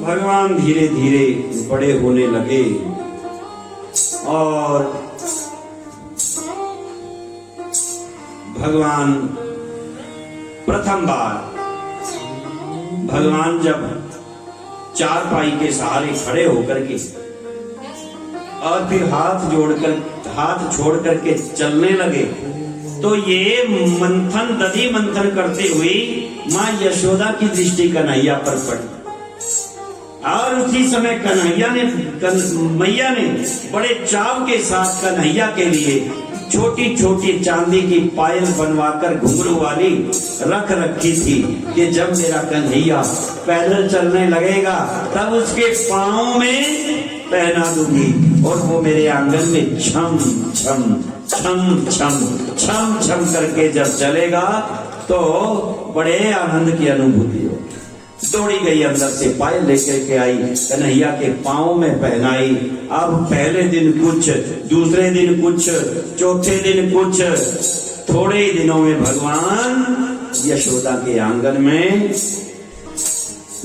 भगवान धीरे धीरे बड़े होने लगे और भगवान प्रथम बार भगवान जब चारपाई के सहारे खड़े होकर के और फिर हाथ छोड़ करके चलने लगे, तो ये मंथन दधी मंथन करते हुए माँ यशोदा की दृष्टि कन्हैया पर पड़ी और उसी समय मैया ने बड़े चाव के साथ कन्हैया के लिए छोटी छोटी चांदी की पायल बनवाकर घुंघरू वाली रख रखी थी कि जब मेरा कन्हैया पैदल चलने लगेगा तब उसके पाँव में पहना दूंगी और वो मेरे आंगन में छम छम छम छम छम छम करके जब चलेगा तो बड़े आनंद की अनुभूति हो। दौड़ी गई, अंदर से पायल लेकर के आई, कन्हैया के पाँव में पहनाई। अब पहले दिन कुछ, दूसरे दिन कुछ, चौथे दिन कुछ, थोड़े ही दिनों में भगवान यशोदा के आंगन में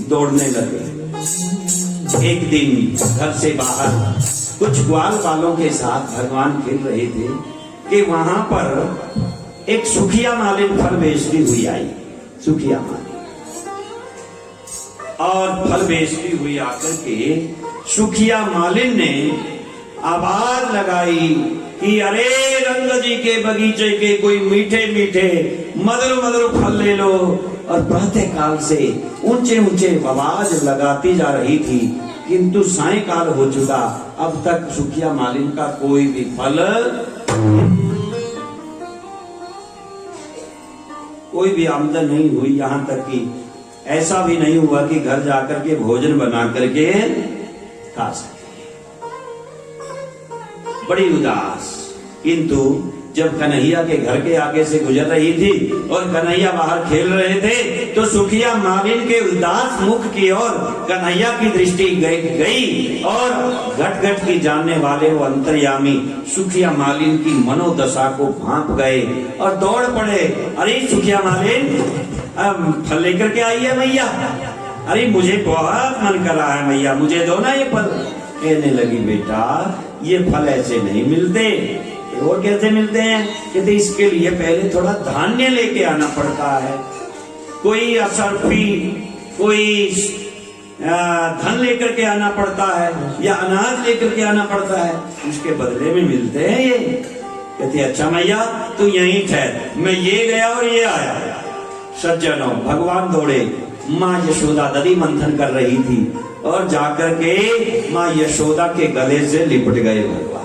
दौड़ने लगे। एक दिन घर से बाहर कुछ ग्वाल वालों के साथ भगवान खेल रहे थे कि वहां पर एक सुखिया मालिन फल बेचती हुई आई। सुखिया मालिन और फल बेचती हुई आकर के सुखिया मालिन ने आवाज लगाई कि अरे रंग जी के बगीचे के कोई मीठे मीठे मधुर मधुर फल ले लो। और प्रातः काल से ऊंचे ऊंचे आवाज लगाती जा रही थी, किंतु सायंकाल हो चुका, अब तक सुखिया मालिन का कोई भी फल, कोई भी आमदन नहीं हुई। यहां तक कि ऐसा भी नहीं हुआ कि घर जाकर के भोजन बना करके खा सके। बड़ी उदास। किंतु जब कन्हैया के घर के आगे से गुजर रही थी और कन्हैया बाहर खेल रहे थे तो सुखिया मालिन के उदास मुख की ओर कन्हैया की दृष्टि गई और घट घट की जानने वाले वो अंतर्यामी सुखिया मालिन की मनोदशा को भांप गए और दौड़ पड़े। अरे सुखिया मालिन, फल लेकर के आई है मैया। अरे मुझे बहुत मन कर रहा है मैया, मुझे दो ना ये फल। कहने लगी बेटा ये फल ऐसे नहीं मिलते। और कैसे मिलते हैं? कहते इसके लिए पहले थोड़ा धान्य लेके आना पड़ता है, कोई असरफी, कोई धन लेकर के आना पड़ता है या अनाज लेकर के आना पड़ता है, उसके बदले में मिलते हैं ये। कहते अच्छा मैया तू यहीं ठहर, मैं ये गया और ये आया। सज्जनों, भगवान दौड़े। माँ यशोदा दधी मंथन कर रही थी और जाकर के माँ यशोदा के गले से लिपट गए भगवान।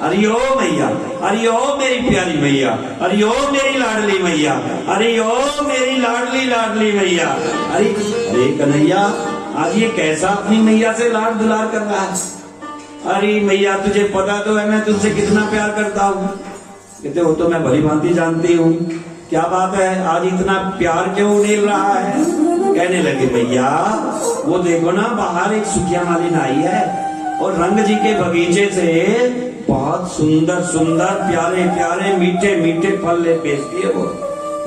अरियो मैया, अरियो मेरी प्यारी मैया, अरियो मेरी लाडली मैया, अरियो मेरी लाडली लाडली मैया। अरे कन्हैया, आज ये कैसा अपनी मैया से लाड दुलार कर रहा है? अरे मैया तुझे पता तो है मैं तुझसे कितना प्यार करता हूँ। कहते हो तो मैं भली भांति जानती हूँ, क्या बात है आज इतना प्यार क्यों उड़ेल रहा है? कहने लगे भैया वो देखो ना बाहर एक सुखिया मालिन आई है और रंग जी के बगीचे से बहुत सुंदर सुंदर प्यारे प्यारे मीठे मीठे फल ले बेचती है वो।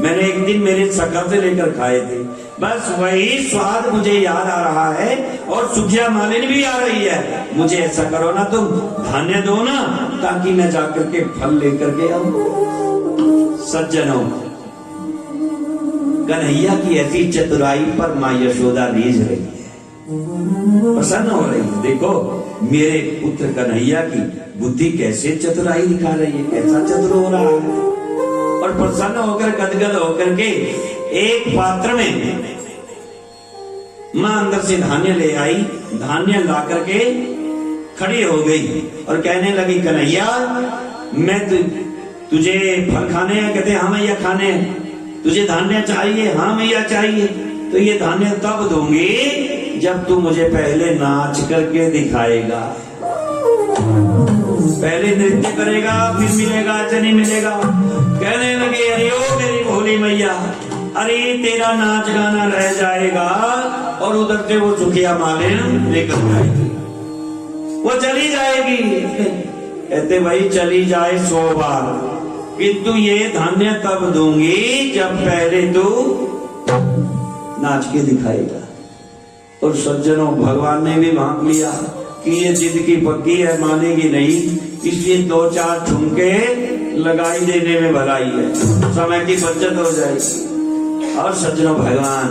मैंने एक दिन मेरे शक्कर से लेकर खाए थे, बस वही स्वाद मुझे याद आ रहा है और सुखिया मालिन भी आ रही है। मुझे ऐसा करो ना तुम धान्य दो ना ताकि मैं जाकर के फल लेकर के आऊं। सज्जनों, कन्हैया की ऐसी चतुराई पर माँ यशोदा रीझ रही है, प्रसन्न हो रही है। देखो मेरे पुत्र कन्हैया की बुद्धि कैसे चतुराई दिखा रही है, कैसा चतुर हो रहा है। और प्रसन्न होकर गदगद होकर के एक पात्र में माँ अंदर से धान्य ले आई, धान्य ला करके खड़ी हो गई और कहने लगी कन्हैया मैं तुझे फल खाने हैं? कहते हाँ मैया खाने हैं। तुझे धान्य चाहिए? हाँ मैया चाहिए। तो ये धान्य तब दूंगी जब तू मुझे पहले नाच करके दिखाएगा, पहले नृत्य करेगा फिर मिलेगा, नहीं मिलेगा। कहने लगे अरे ओ मेरी भोली मैया, अरे तेरा नाच गाना रह जाएगा। और उधर से वो सुखिया मालिन लेकर जाएगी, वो चली जाएगी। कहते भाई चली जाए 100 बार, किंतु ये धान्य तब दूंगी जब पहले तू नाच के दिखाएगा। और सज्जनों, भगवान ने भी भांप लिया कि ये जिद की पक्की है, मानेगी नहीं, इसलिए 2-4 ठुमके लगाई देने में भलाई है, समय की बचत हो जाएगी। और सज्जनों, भगवान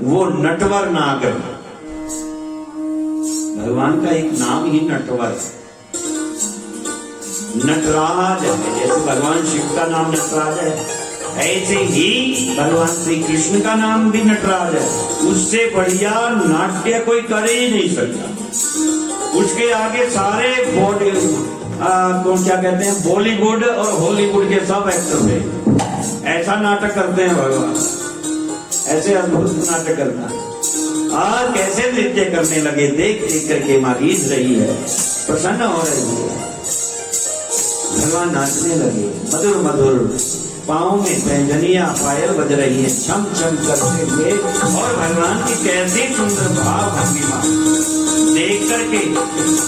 वो नटवर नाग, भगवान का एक नाम ही नटवर, नटराज है। जैसे भगवान शिव का नाम नटराज है, ऐसे ही भगवान श्री कृष्ण का नाम भी नटराज है। उससे बढ़िया नाट्य कोई कर ही नहीं सकता। उसके आगे सारे कौन क्या कहते हैं, बॉलीवुड और हॉलीवुड के सब एक्टर हैं, ऐसा नाटक करते हैं भगवान, ऐसे अद्भुत नाटक करता है। और कैसे नृत्य करने लगे, देख देख करके माँ रीझ रही है, प्रसन्न हो रही है। भगवान नाचने लगे, मधुर मधुर पाँव में पैंजनियां पायल बज रही है, छम छम करते हुए। और भगवान की कैसी सुंदर भाव भंगिमा देख करके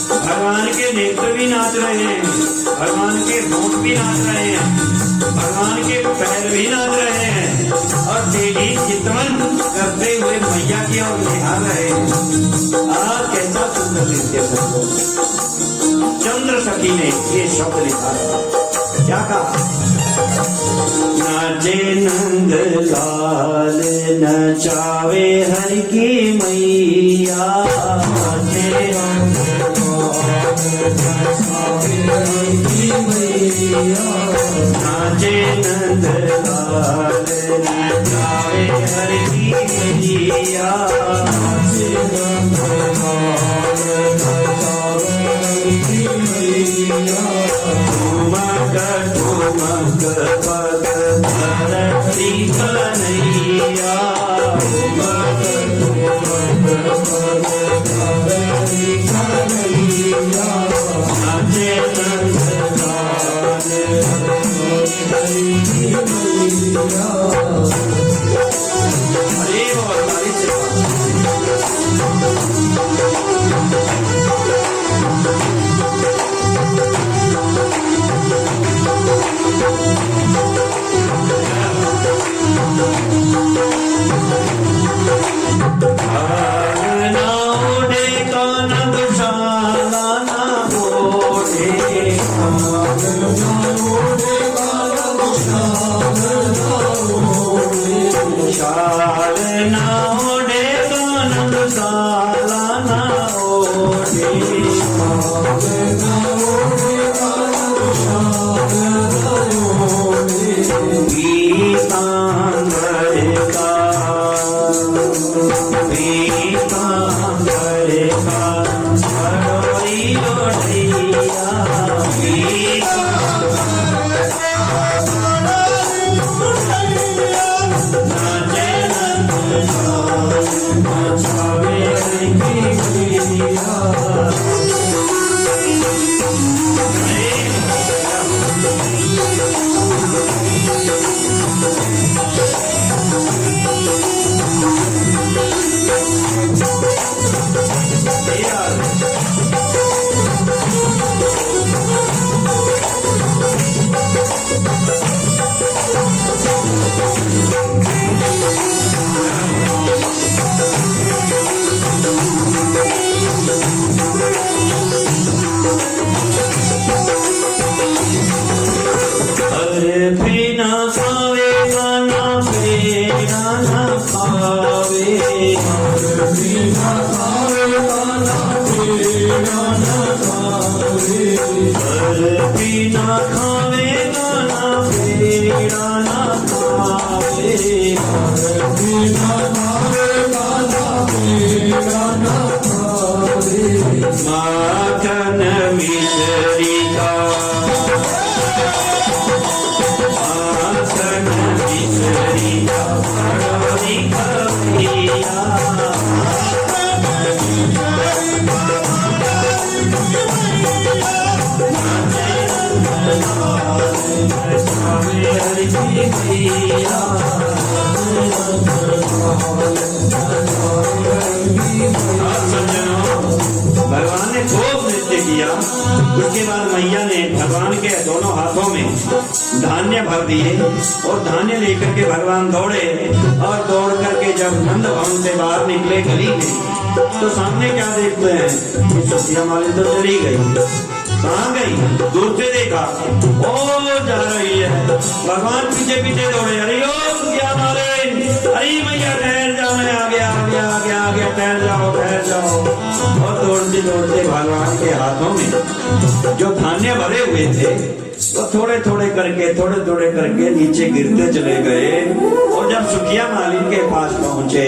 भगवान के नेत्र भी नाच रहे हैं, भगवान के होंठ भी नाच रहे हैं, भगवान के पैर भी नाच रहे हैं, और तेजी चितवन करते हुए मैया की ओर निहार रहे हैं। आज कैसा सुंदर नृत्य। चंद्र सखी ने ये शब्द लिखा है, क्या कहा? नाचे नंद लाल नचावे हर की मैया, नाचे नंद लाल नचावे हर की मैया, नाचे नंद लाल नचावे हर की मैया, नाचे नंद लाल नचावे हर की मैया। ठुमक ठुमक पग धरती कन्हैया, ठुमक ठुमक पग धरती कन्हैया, नाचे नंद लाल हरि की मैया। अरे हमारी माखन मिश्री का, माखन मिश्री का बड़ोरी कन्हैया, भगवान ने खूब नृत्य किया। उसके बाद मैया ने भगवान के दोनों हाथों में धान्य भर दिए और धान्य लेकर के भगवान दौड़े और दौड़ करके जब नंद भवन से बाहर निकले गली में तो सामने क्या देखते हैं कि सुखिया मालिन तो चली गई। कहाँ गई? दूर से देखा ओ जा रही है। भगवान पीछे पीछे दौड़े, अरे ओ सुखिया मालिन, अरे मैया ठहर जाओ, मैं आ गया आ गया आ गया आ गया, ठहर जाओ ठहर जाओ। और दौड़ते दौड़ते भगवान के हाथों में जो धान्य भरे हुए थे तो थोड़े थोड़े करके नीचे गिरते चले गए। और जब सुखिया मालिन के पास पहुंचे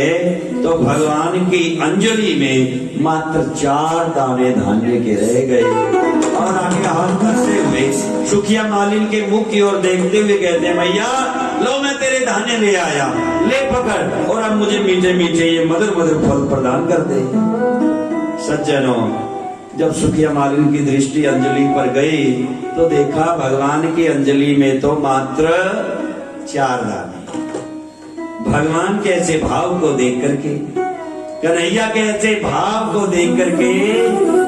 तो भगवान की अंजलि में मात्र 4 दाने धान्य के रह गए। और आगे हाथ करते हुए सुखिया मालिन के मुख की ओर देखते हुए कहते हैं, मैया लो मैं तेरे धान्य ले आया, ले पकड़ और अब मुझे मीठे मीठे ये मधुर मधुर फल प्रदान कर दे। सज्जनों, जब सुखिया मालिन की दृष्टि अंजलि पर गई तो देखा भगवान की अंजलि में तो मात्र 4 दाने। भगवान के ऐसे भाव को देख करके, कन्हैया के ऐसे भाव को देख करके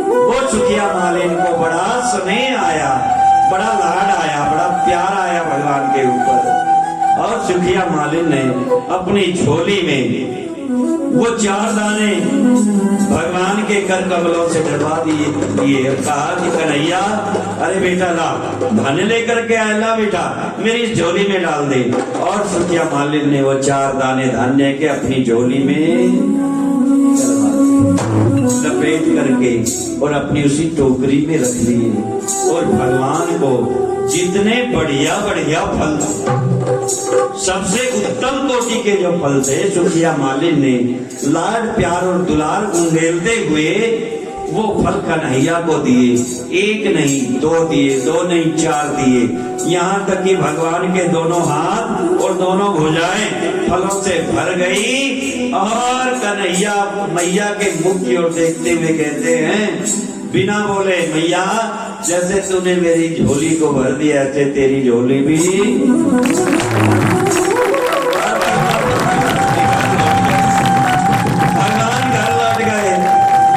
वो सुखिया मालिन को बड़ा स्नेह आया, बड़ा लाड आया, बड़ा प्यार आया भगवान के ऊपर। और सुखिया मालिन ने अपनी झोली में वो 4 दाने भगवान के कर कमलों से डलवा दिए और कहा कि कन्हैया अरे बेटा ला, धान्य लेकर के आया, ला बेटा मेरी झोली में डाल दे। और सुखिया मालिन ने वो 4 दाने धान्य के अपनी झोली में लपेट करके और अपनी उसी टोकरी में रख लिए। और भगवान को जितने बढ़िया बढ़िया फल, सबसे उत्तम कोटि के जो फल थे, सुखिया मालिन ने लाड प्यार और दुलार उंडेलते हुए वो फल कन्हैया को दिए। 1 नहीं 2 दिए, 2 नहीं 4 दिए, यहाँ तक कि भगवान के दोनों हाथ और दोनों भुजाएं फलों से भर गई। और कन्हैया मैया के मुख की ओर देखते हुए कहते हैं बिना बोले, मैया जैसे तूने मेरी झोली को भर दिया ऐसे तेरी झोली भी। भगवान घर लौट गए,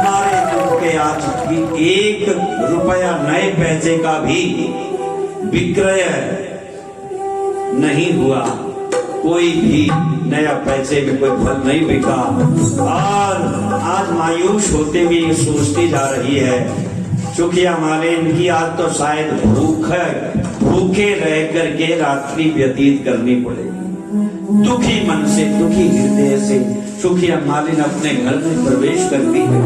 मारे दुख के आज भी 1 रुपया नए पैसे का भी विक्रय नहीं हुआ, कोई भी नया पैसे में कोई फल नहीं बिका। और आज मायूस होते हुए सोचती जा रही है सुखिया मालिन की आज तो शायद भूखे रह करके रात्रि व्यतीत करनी पड़ेगी। दुखी मन से, दुखी हृदय से सुखिया मालिन अपने घर में प्रवेश करती है।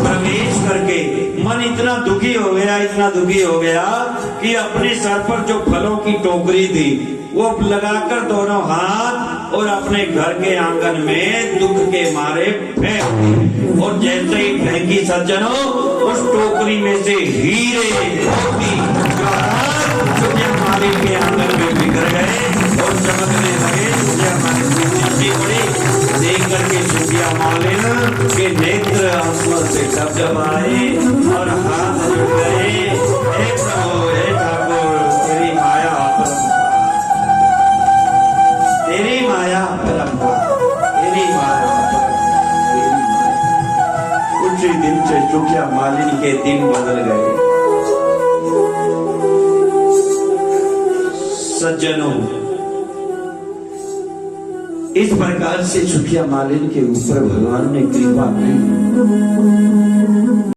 प्रवेश करके मन इतना दुखी हो गया, इतना दुखी हो गया कि अपने सर पर जो फलों की टोकरी थी वो लगाकर दोनों हाथ और अपने घर के आंगन में दुख के मारे फेंक दी। और जैसे ही फेंकी सज्जनों, उस टोकरी में से हीरे मोती सुखिया मालिन के आंगन में बिखर गए और चमकने लगे। सुखिया मालिन की दृष्टि पड़ी, देख करके सुखिया मालिन के नेत्र आंसुओं से डबडबाए और हाथ जुड़ गए। हे प्रभु, हे ठाकुर, तेरी माया तेरी माया परंपरा, तेरी माया। उसी दिन से सुखिया मालिन के दिन बदल गए। सज्जनों, इस प्रकार से सुखिया मालिन के ऊपर भगवान ने कृपा की।